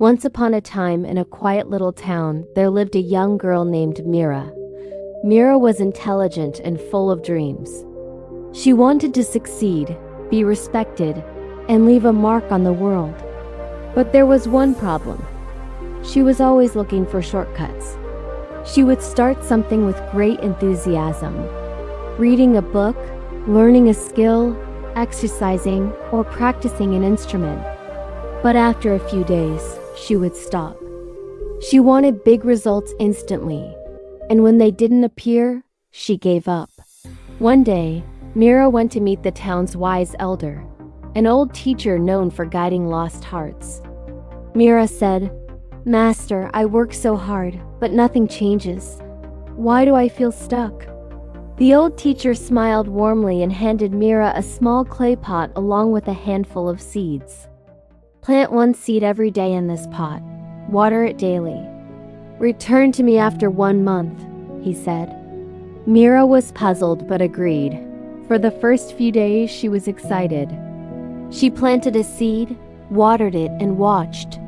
Once upon a time, in a quiet little town, there lived a young girl named Meera. Meera was intelligent and full of dreams. She wanted to succeed, be respected, and leave a mark on the world. But there was one problem. She was always looking for shortcuts. She would start something with great enthusiasm, reading a book, learning a skill, exercising, or practicing an instrument. But after a few days, she would stop. She wanted big results instantly, and when they didn't appear, she gave up. One day, Meera went to meet the town's wise elder, an old teacher known for guiding lost hearts. Meera said, "Master, I work so hard, but nothing changes. Why do I feel stuck?" The old teacher smiled warmly and handed Meera a small clay pot along with a handful of seeds. "Plant one seed every day in this pot. Water it daily. Return to me after 1 month," he said. Meera was puzzled but agreed. For the first few days, she was excited. She planted a seed, watered it, and watched.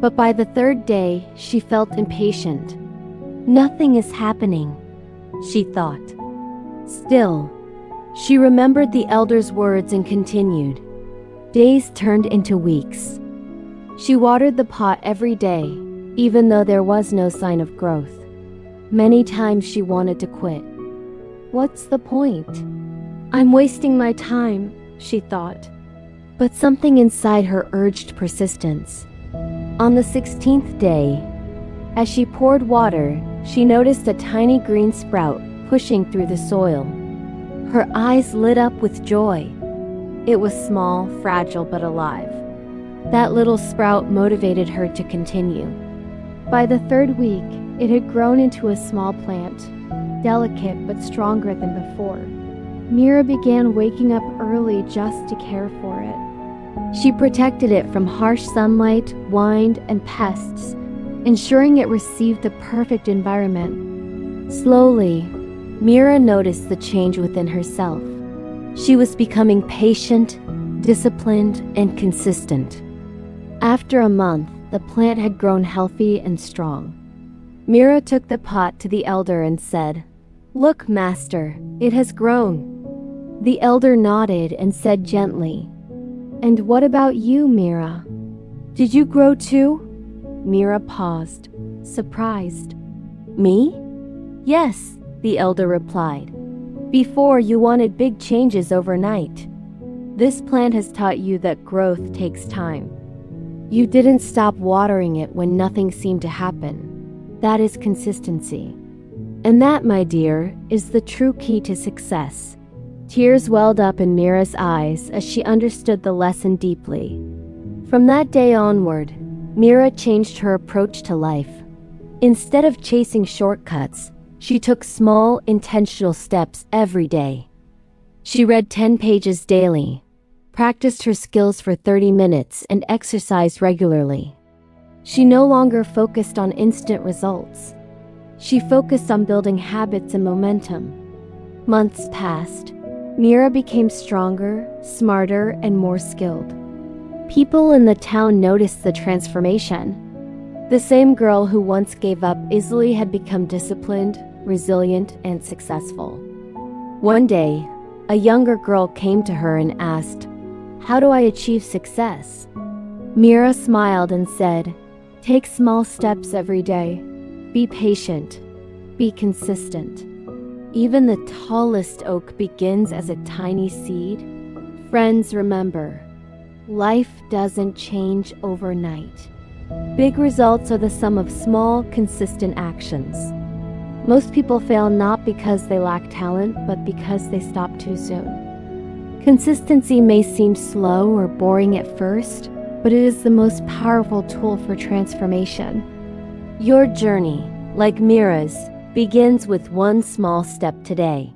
But by the 3rd day, she felt impatient. "Nothing is happening," she thought. Still, she remembered the elder's words and continued. Days turned into weeks. She watered the pot every day, even though there was no sign of growth. Many times she wanted to quit. "What's the point? I'm wasting my time," she thought. But something inside her urged persistence. On the 16th day, as she poured water, she noticed a tiny green sprout pushing through the soil. Her eyes lit up with joy. It was small, fragile, but alive. That little sprout motivated her to continue. By the 3rd week, it had grown into a small plant, delicate but stronger than before. Meera began waking up early just to care for it. She protected it from harsh sunlight, wind, and pests, ensuring it received the perfect environment. Slowly, Meera noticed the change within herself. She was becoming patient, disciplined, and consistent. After a month, the plant had grown healthy and strong. Meera took the pot to the elder and said, "Look, master, it has grown." The elder nodded and said gently, "And what about you, Meera? Did you grow too?" Meera paused, surprised. "Me?" "Yes," the elder replied. "Before, you wanted big changes overnight. This plant has taught you that growth takes time. You didn't stop watering it when nothing seemed to happen. That is consistency. And that, my dear, is the true key to success." Tears welled up in Meera's eyes as she understood the lesson deeply. From that day onward, Meera changed her approach to life. Instead of chasing shortcuts, she took small, intentional steps every day. She read 10 pages daily, practiced her skills for 30 minutes, and exercised regularly. She no longer focused on instant results. She focused on building habits and momentum. Months passed. Meera became stronger, smarter, and more skilled. People in the town noticed the transformation. The same girl who once gave up easily had become disciplined, resilient, and successful. One day, a younger girl came to her and asked, "How do I achieve success?" Meera smiled and said, "Take small steps every day. Be patient. Be consistent. Even the tallest oak begins as a tiny seed." Friends, remember, life doesn't change overnight. Big results are the sum of small, consistent actions. Most people fail not because they lack talent, but because they stop too soon. Consistency may seem slow or boring at first, but it is the most powerful tool for transformation. Your journey, like Meera's, begins with one small step today.